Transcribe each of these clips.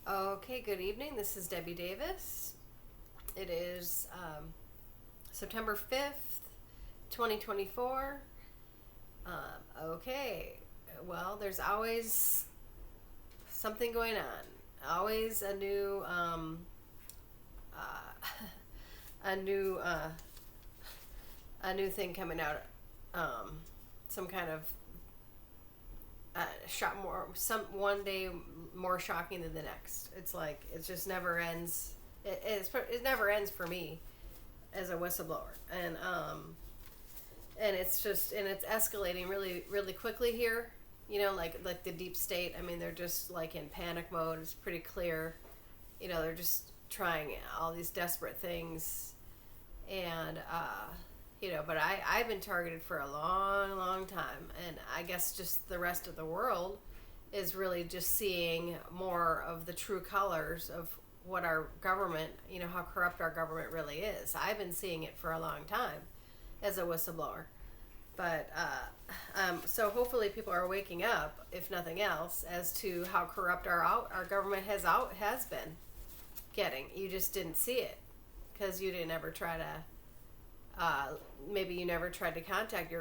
Okay, good evening. This is Debbie Davis. It is September 5th, 2024. Okay, well, there's always something going on. Always uh, a new, uh, a new thing coming out. Um, some kind of shock more. Some one day more shocking than the next. It's like it just never ends. It never ends for me as a whistleblower, and it's escalating really quickly here. Like the deep state. I mean, they're just like in panic mode. It's pretty clear. They're just trying all these desperate things, and but I've been targeted for a long time, and I guess just the rest of the world is really just seeing more of the true colors of what our government, how corrupt our government really is. I've been seeing it for a long time as a whistleblower. But so hopefully people are waking up, if nothing else, as to how corrupt our government has been getting. You just didn't see it because you didn't ever try to. Maybe you never tried to contact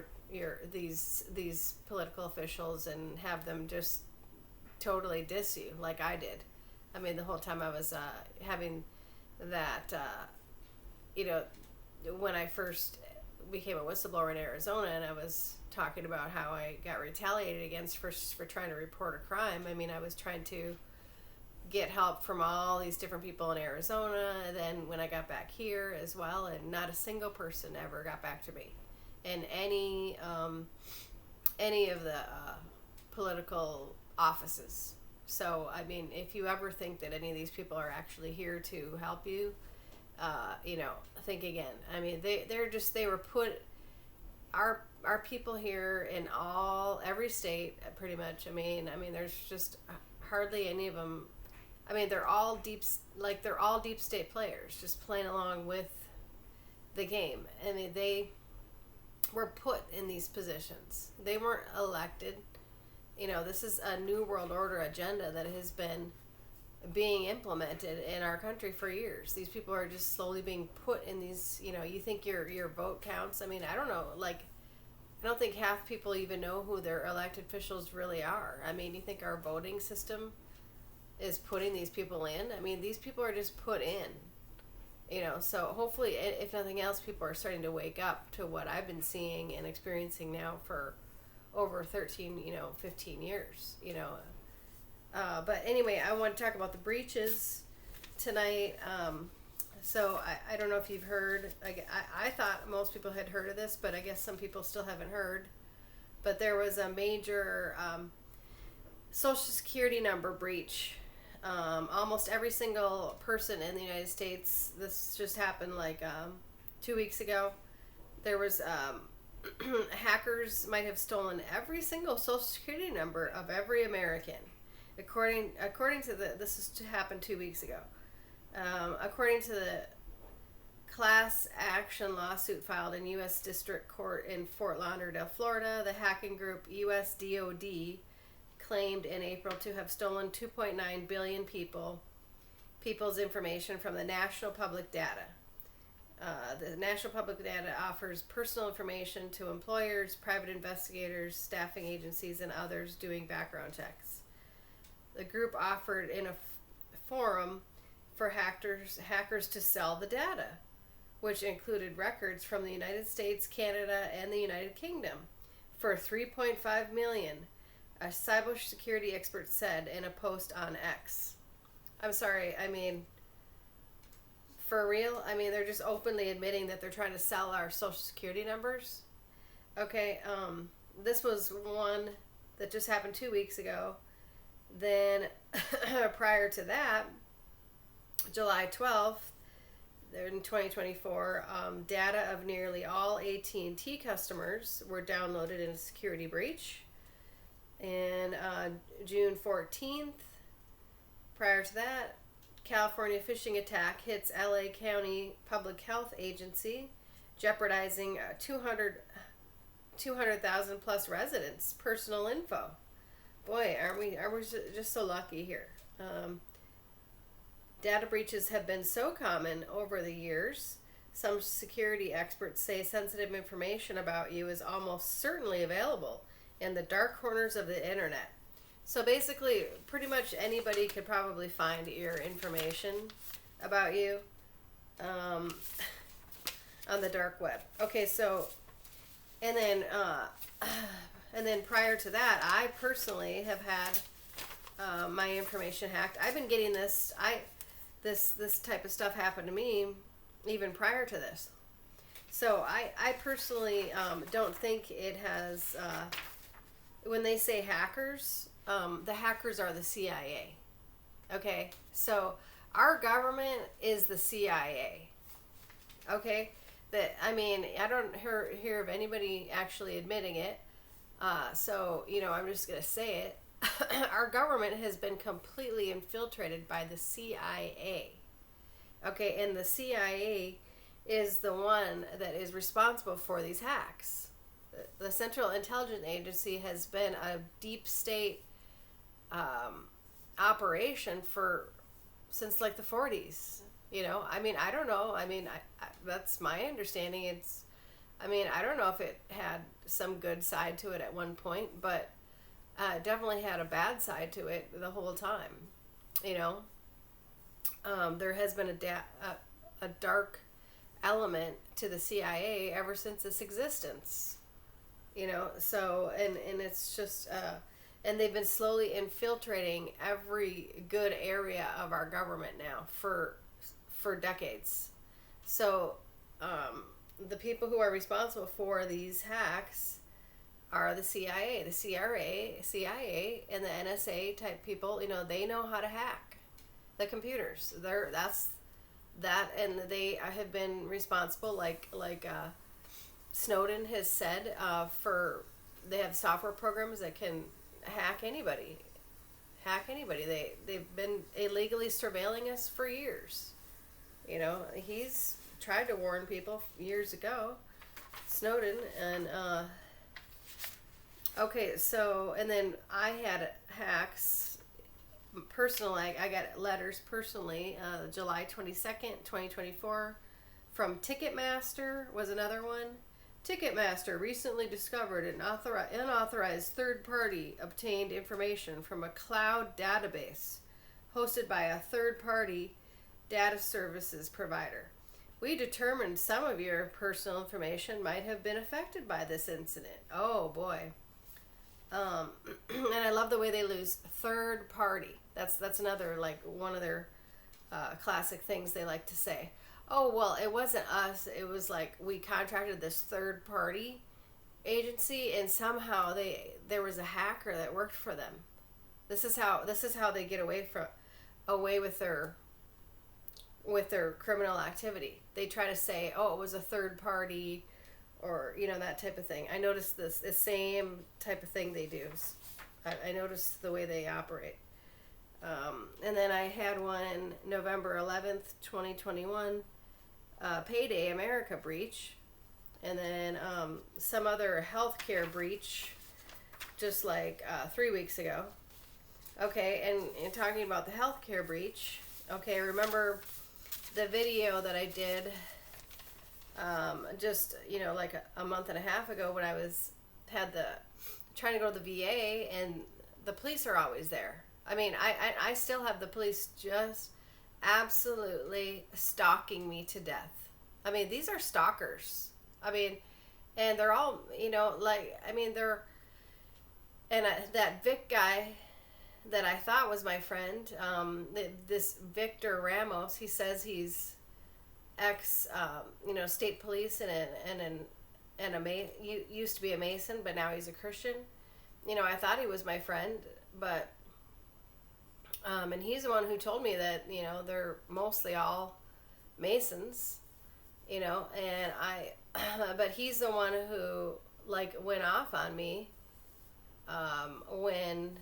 these political officials and have them just totally diss you like I did. I mean, the whole time I was having that, when I first became a whistleblower in Arizona, and I was talking about how I got retaliated against for trying to report a crime. I mean, I was trying to get help from all these different people in Arizona, and then when I got back here as well, and not a single person ever got back to me in any of the political offices. So I mean, if you ever think that any of these people are actually here to help you, think again. I mean, they were put our people here in every state pretty much. I mean, there's just hardly any of them. I mean, they're all deep state players, just playing along with the game. I mean, they were put in these positions. They weren't elected. This is a new world order agenda that has been being implemented in our country for years. These people are just slowly being put in these. You think your vote counts? I mean, I don't know. Like, I don't think half people even know who their elected officials really are. I mean, you think our voting system is putting these people in? I mean, these people are just put in. So hopefully, if nothing else, people are starting to wake up to what I've been seeing and experiencing now for over 13, 15 years, But anyway, I want to talk about the breaches tonight. So I don't know if you've heard. I thought most people had heard of this, but I guess some people still haven't heard. But there was a major Social Security number breach. Almost every single person in the United States. This just happened like 2 weeks ago. There was hackers might have stolen every single Social Security number of every American, according to this happened 2 weeks ago. According to the class action lawsuit filed in U.S. District Court in Fort Lauderdale, Florida, the hacking group USDOD claimed in April to have stolen 2.9 billion people's information from the National Public Data. The National Public Data offers personal information to employers, private investigators, staffing agencies, and others doing background checks. The group offered in a forum for hackers to sell the data, which included records from the United States, Canada, and the United Kingdom, for $3.5 million, a cybersecurity expert said in a post on X. I'm sorry, I mean, for real? I mean, they're just openly admitting that they're trying to sell our Social Security numbers. Okay, this was one that just happened 2 weeks ago. Then, prior to that, July 12th, in 2024, data of nearly all AT&T customers were downloaded in a security breach. And June 14th, prior to that, California phishing attack hits LA County Public Health Agency, jeopardizing 200,000 plus residents' personal info. Boy, are we just so lucky here. Data breaches have been so common over the years. Some security experts say sensitive information about you is almost certainly available in the dark corners of the internet. So basically, pretty much anybody could probably find your information about you on the dark web. Okay, so and then prior to that, I personally have had my information hacked. I've been getting this. This type of stuff happened to me even prior to this. So I personally don't think it has. When they say hackers, the hackers are the CIA. Okay, so our government is the CIA. Okay, that I mean I don't hear of anybody actually admitting it. So I'm just gonna say it. Our government has been completely infiltrated by the CIA. Okay, and the CIA is the one that is responsible for these hacks. The Central Intelligence Agency has been a deep state operation since like the 40s. I mean, I don't know. I mean, I that's my understanding. I don't know if it had some good side to it at one point, but definitely had a bad side to it the whole time. There has been a dark element to the CIA ever since its existence. So and it's just and they've been slowly infiltrating every good area of our government now for decades. So the people who are responsible for these hacks are the CIA, the CIA, and the NSA type people. They know how to hack the computers. And they have been responsible, like Snowden has said, they have software programs that can hack anybody. They've been illegally surveilling us for years. He's tried to warn people years ago, Snowden, and okay, so, and then I had hacks personally. I got letters personally, July 22nd, 2024, from Ticketmaster was another one. Ticketmaster recently discovered an unauthorized third party obtained information from a cloud database hosted by a third party data services provider. We determined some of your personal information might have been affected by this incident. Oh boy. And I love the way they lose third party. That's another, like, one of their classic things they like to say. Oh, well, it wasn't us. It was like we contracted this third party agency, and somehow there was a hacker that worked for them. This is how they get away with their criminal activity. They try to say, oh, it was a third party, or that type of thing. I noticed the same type of thing they do. I noticed the way they operate. And then I had one November 11th, 2021, Payday America breach, and then some other healthcare breach just like 3 weeks ago. Okay, and talking about the healthcare breach, okay, remember the video that I did just like a month and a half ago when I trying to go to the VA, and the police are always there. I mean, I still have the police just absolutely stalking me to death. I mean, these are stalkers. I mean, and they're all, that Vic guy that I thought was my friend, this Victor Ramos, he says he's ex, state police and used to be a Mason, but now he's a Christian. I thought he was my friend, but and he's the one who told me that they're mostly all Masons, and but he's the one who went off on me when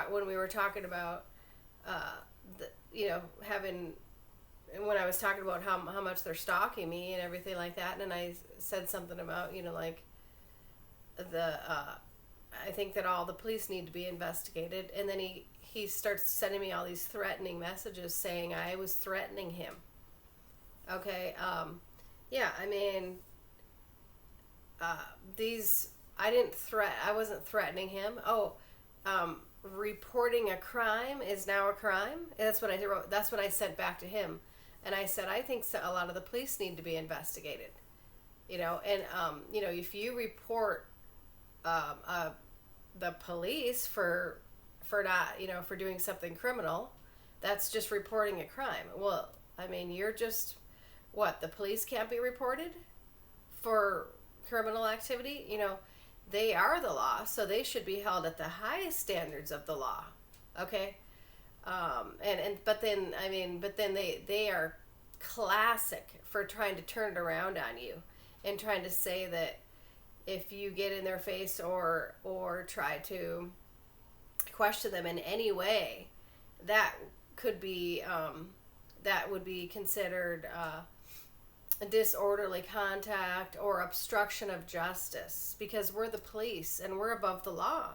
when we were talking about when I was talking about how much they're stalking me and everything like that, and I said something about I think that all the police need to be investigated. And then he starts sending me all these threatening messages saying I was threatening him. Okay, yeah, I mean, these, I wasn't threatening him. Oh, reporting a crime is now a crime. That's what I wrote. That's what I sent back to him. And I said, I think a lot of the police need to be investigated. And, if you report the police for not, for doing something criminal, that's just reporting a crime. Well, I mean, you're just, what, the police can't be reported for criminal activity? They are the law, so they should be held at the highest standards of the law. Okay? But then they are classic for trying to turn it around on you and trying to say that if you get in their face or try to question them in any way, that could be that would be considered disorderly contact or obstruction of justice, because we're the police and we're above the law.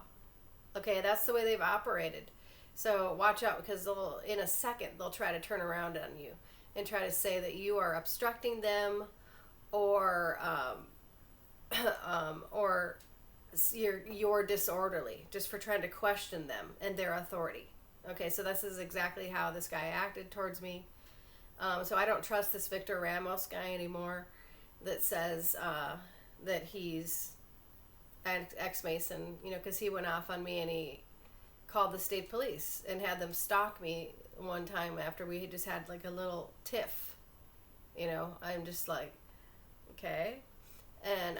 Okay, that's the way they've operated. So watch out, because in a second they'll try to turn around on you and try to say that you are obstructing them, or or you're disorderly just for trying to question them and their authority. Okay, so this is exactly how this guy acted towards me. So I don't trust this Victor Ramos guy anymore that says that he's an ex-Mason, because he went off on me and he called the state police and had them stalk me one time after we had just had like a little tiff. I'm just like, okay. And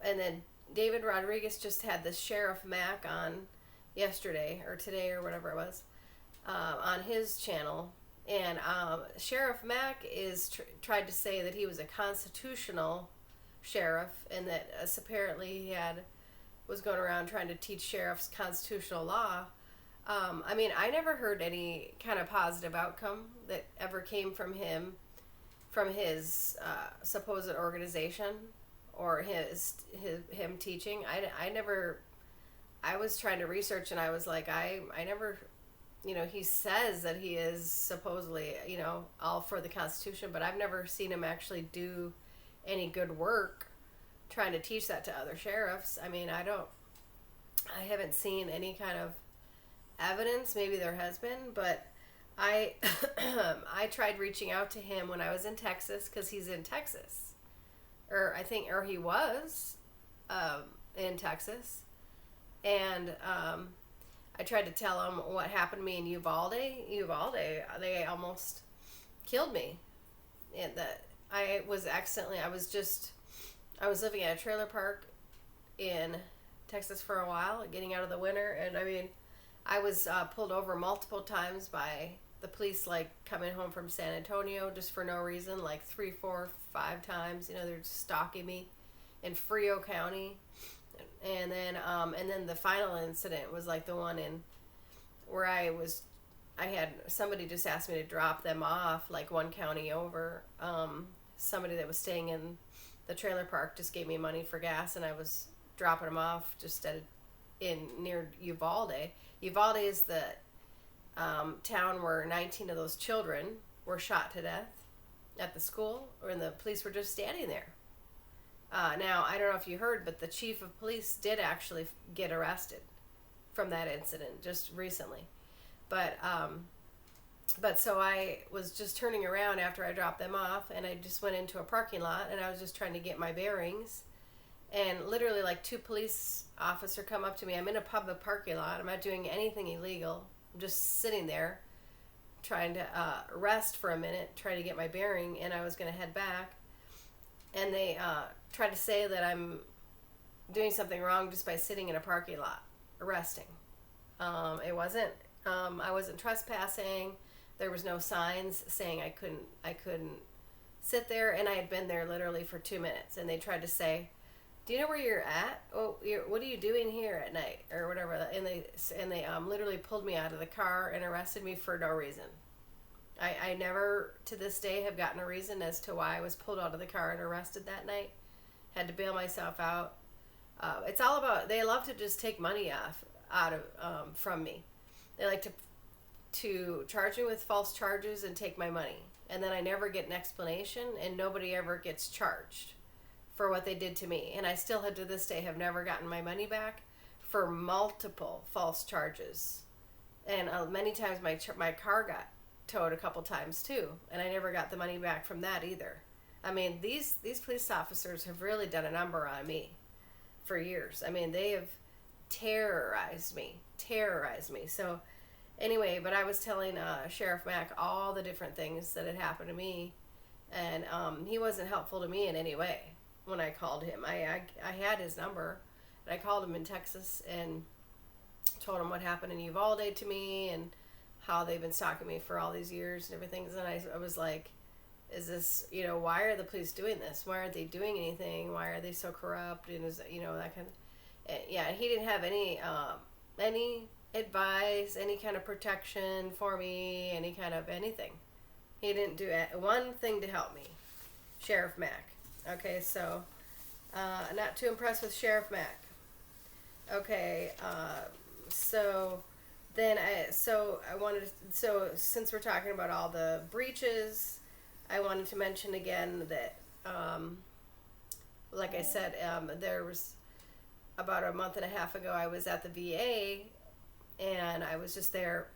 then David Rodriguez just had the Sheriff Mack on yesterday or today or whatever it was, on his channel. And Sheriff Mack tried to say that he was a constitutional sheriff, and that apparently he was going around trying to teach sheriffs constitutional law. I mean, I never heard any kind of positive outcome that ever came from him, from his supposed organization, or him teaching. I was trying to research, and I was like, I never, he says that he is supposedly, all for the Constitution, but I've never seen him actually do any good work trying to teach that to other sheriffs. I mean, I haven't seen any kind of evidence. Maybe there has been, but I tried reaching out to him when I was in Texas, because he's in Texas, or he was in Texas. And I tried to tell him what happened to me in Uvalde. They almost killed me. And that I was living at a trailer park in Texas for a while, getting out of the winter. And I mean, I was pulled over multiple times by the police, like coming home from San Antonio just for no reason, like 3, 4, 5 times. They're just stalking me in Frio County. And then the final incident was like the one where I had somebody just asked me to drop them off, like one county over. Somebody that was staying in the trailer park just gave me money for gas, and I was dropping them off just near Uvalde. Uvalde is the town where 19 of those children were shot to death at the school, and the police were just standing there. Now, I don't know if you heard, but the chief of police did actually get arrested from that incident just recently. But so I was just turning around after I dropped them off, and I just went into a parking lot, and I was just trying to get my bearings. And literally, like, 2 police officers come up to me. I'm in a public parking lot. I'm not doing anything illegal. I'm just sitting there trying to rest for a minute, trying to get my bearing, and I was going to head back. And they tried to say that I'm doing something wrong just by sitting in a parking lot, resting. It wasn't. I wasn't trespassing. There was no signs saying I couldn't sit there, and I had been there literally for 2 minutes. And they tried to say, "Do you know where you're at? Oh, what are you doing here at night or whatever?" And they literally pulled me out of the car and arrested me for no reason. I never to this day have gotten a reason as to why I was pulled out of the car and arrested that night. Had to bail myself out. It's all about, they love to just take money out of from me. They like to charge me with false charges and take my money. And then I never get an explanation, and nobody ever gets charged for what they did to me. And I still have to this day have never gotten my money back for multiple false charges. And many times my car got towed a couple times too, and I never got the money back from that either. I mean, these police officers have really done a number on me for years. I mean, they have terrorized me. So anyway, but I was telling Sheriff Mack all the different things that had happened to me, and he wasn't helpful to me in any way when I called him. I had his number, and I called him in Texas and told him what happened in Uvalde to me and how they've been stalking me for all these years and everything. And I was like, is this, why are the police doing this? Why aren't they doing anything? Why are they so corrupt? And is, that kind of, yeah, he didn't have any advice, any kind of protection for me, any kind of anything. He didn't do one thing to help me. Sheriff Mack. Okay, so not too impressed with Sheriff Mack. Okay, so since we're talking about all the breaches, I wanted to mention again that, like I said, there was about a month and a half ago, I was at the VA, and I was just there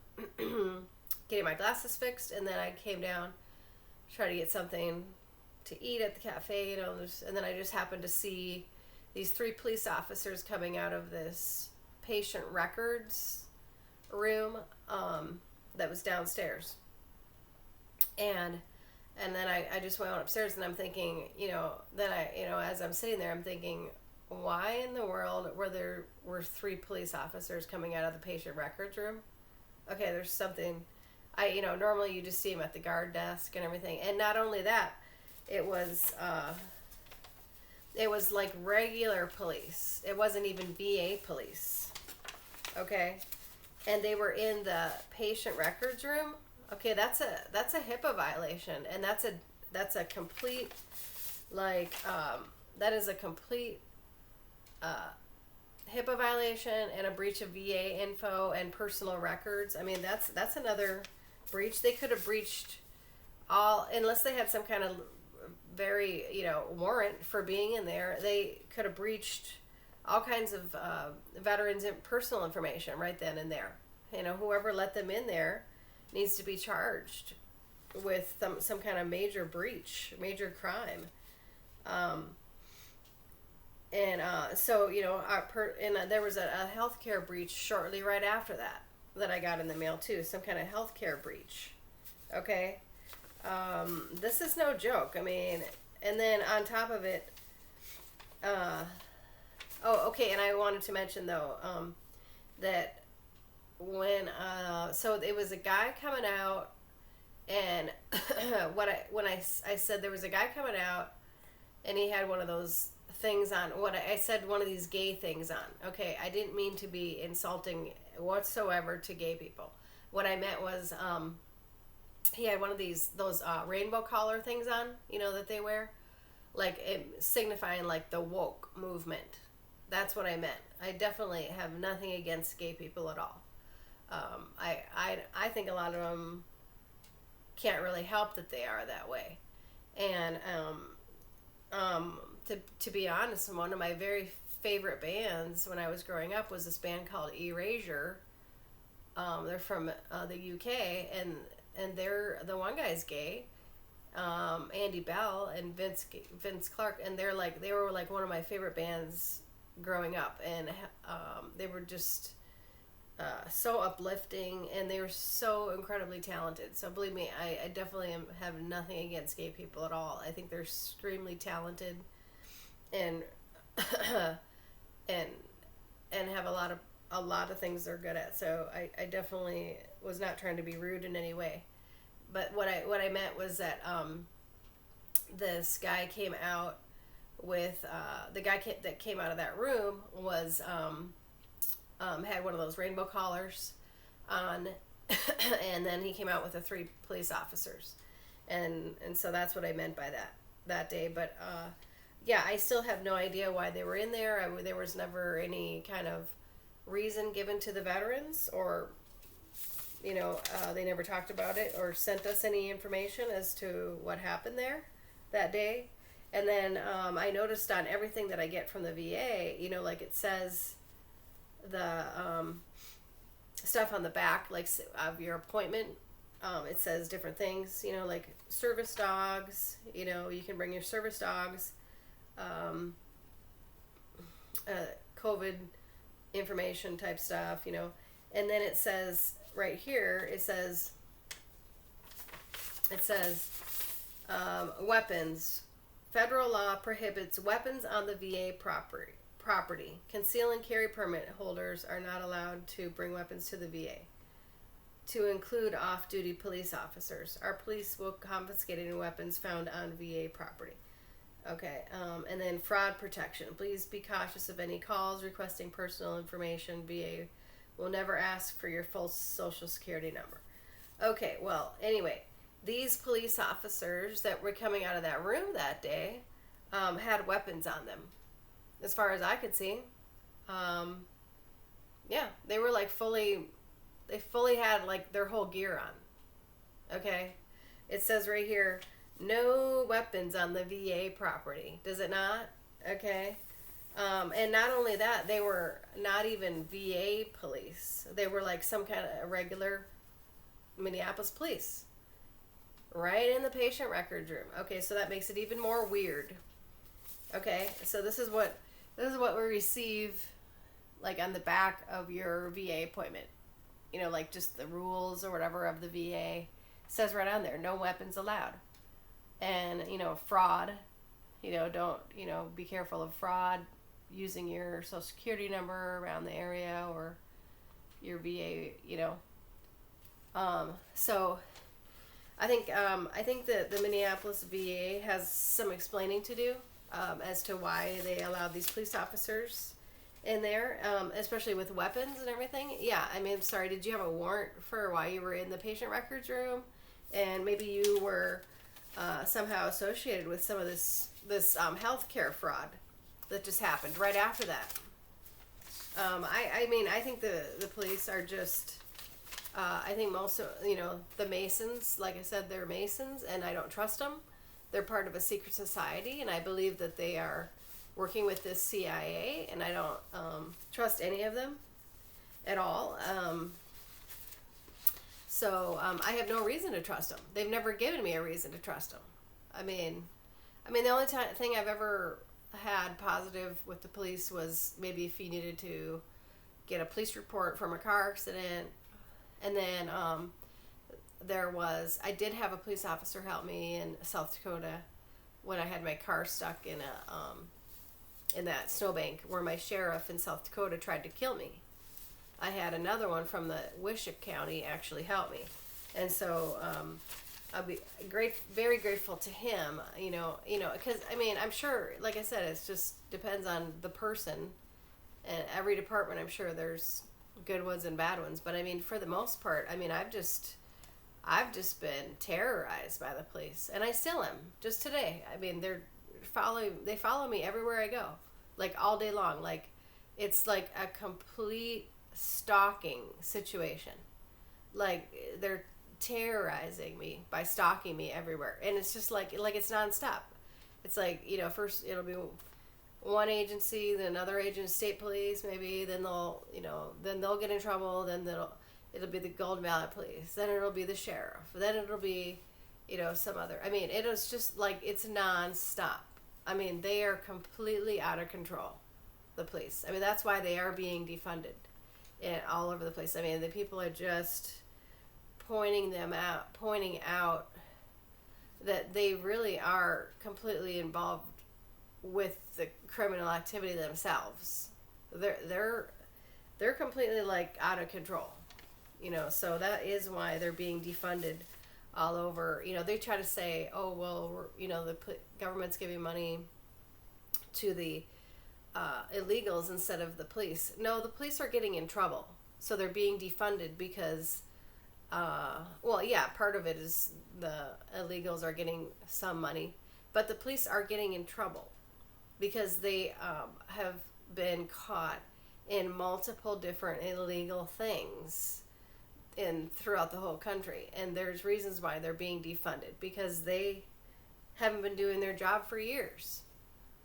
getting my glasses fixed, and then I came down to try to get something to eat at the cafe, and then I just happened to see these 3 police officers coming out of this patient records room that was downstairs, and then I just went upstairs, and I'm thinking, as I'm sitting there, I'm thinking, why in the world were 3 police officers coming out of the patient records room? Okay, there's something. Normally you just see them at the guard desk and everything, and not only that, it was like regular police. It wasn't even VA police. Okay, and they were in the patient records room. Okay, that's a HIPAA violation, and that's a complete that is a complete HIPAA violation and a breach of VA info and personal records. I mean, that's another breach. They could have breached all, unless they had some kind of very warrant for being in there. They could have breached all kinds of veterans' personal information right then and there. Whoever let them in there needs to be charged with some kind of major breach, major crime. There was a healthcare breach shortly right after that I got in the mail too. Some kind of healthcare breach. Okay. This is no joke. I mean, and then on top of it, okay. And I wanted to mention though, that when, so it was a guy coming out, and when I said there was a guy coming out, and he had one of those things on, I said one of these gay things on. Okay, I didn't mean to be insulting whatsoever to gay people. What I meant was, he had one of those rainbow collar things on, that they wear, like signifying like the woke movement. That's what I meant. I definitely have nothing against gay people at all. I think a lot of them can't really help that they are that way. And to be honest, one of my very favorite bands when I was growing up was this band called Erasure. They're from the UK, and they're, the one guy's gay, Andy Bell and Vince Clarke, and they were like one of my favorite bands growing up, and they were just so uplifting, and they were so incredibly talented. So believe me, I definitely have nothing against gay people at all. I think they're extremely talented, and and have a lot of things they're good at. So I definitely was not trying to be rude in any way. But what I meant was that this guy came out with the guy that came out of that room was had one of those rainbow collars on, And then he came out with the 3 police officers, and so that's what I meant by that day. But yeah, I still have no idea why they were in there. There was never any kind of reason given to the veterans, or they never talked about it or sent us any information as to what happened there that day. And then I noticed on everything that I get from the VA, like it says the stuff on the back, like of your appointment. It says different things, like service dogs. You can bring your service dogs. COVID information type stuff, and then it says right here, it says weapons. Federal law prohibits weapons on the VA property. Conceal and carry permit holders are not allowed to bring weapons to the VA, to include off-duty police officers. Our police will confiscate any weapons found on VA property. Okay, and then fraud protection. Please be cautious of any calls requesting personal information. VA will never ask for your full social security number. Okay, well, anyway, these police officers that were coming out of that room that day had weapons on them, as far as I could see. Yeah, they were like they fully had like their whole gear on. Okay, it says right here, no weapons on the VA property. Does it not? Okay. And not only that, they were not even VA police. They were like some kind of regular Minneapolis police. Right in the patient records room. Okay, so that makes it even more weird. Okay, so this is what we receive, like on the back of your VA appointment. Like just the rules or whatever of the VA. It says right on there, no weapons allowed. And fraud, don't be careful of fraud using your social security number around the area or your VA. So I think that the Minneapolis VA has some explaining to do as to why they allowed these police officers in there, especially with weapons and everything. Yeah, I mean, I'm sorry, did you have a warrant for why you were in the patient records room? And maybe you were somehow associated with some of this healthcare fraud that just happened right after that. I think the police are just, I think most of, the Masons, like I said, they're Masons, and I don't trust them. They're part of a secret society, and I believe that they are working with this CIA, and I don't trust any of them at all. So I have no reason to trust them. They've never given me a reason to trust them. I mean, the only thing I've ever had positive with the police was maybe if you needed to get a police report from a car accident. And then I did have a police officer help me in South Dakota when I had my car stuck in that snowbank where my sheriff in South Dakota tried to kill me. I had another one from the Wishock County actually help me, and so I'll be very grateful to him. Because I'm sure, like I said, it just depends on the person, and every department. I'm sure there's good ones and bad ones, but for the most part, I've just been terrorized by the police, and I still am. Just today, they follow me everywhere I go, like all day long. Like it's like a complete stalking situation. Like they're terrorizing me by stalking me everywhere, and it's just like it's nonstop. It's like first it'll be one agency, then another agency, state police maybe, then they'll get in trouble, then it'll be the Gold Valley Police, then it'll be the sheriff, then it'll be some other. It is just like it's nonstop. They are completely out of control, the police. That's why they are being defunded all over the place. The people are just pointing out that they really are completely involved with the criminal activity themselves. They're completely like out of control. So that is why they're being defunded all over. They try to say, oh well, the government's giving money to the illegals instead of the police. No, the police are getting in trouble, so they're being defunded because well, yeah, part of it is the illegals are getting some money, but the police are getting in trouble because they have been caught in multiple different illegal things in throughout the whole country, and there's reasons why they're being defunded because they haven't been doing their job for years.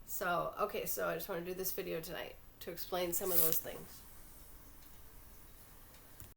So, okay, so I just want to do this video tonight to explain some of those things.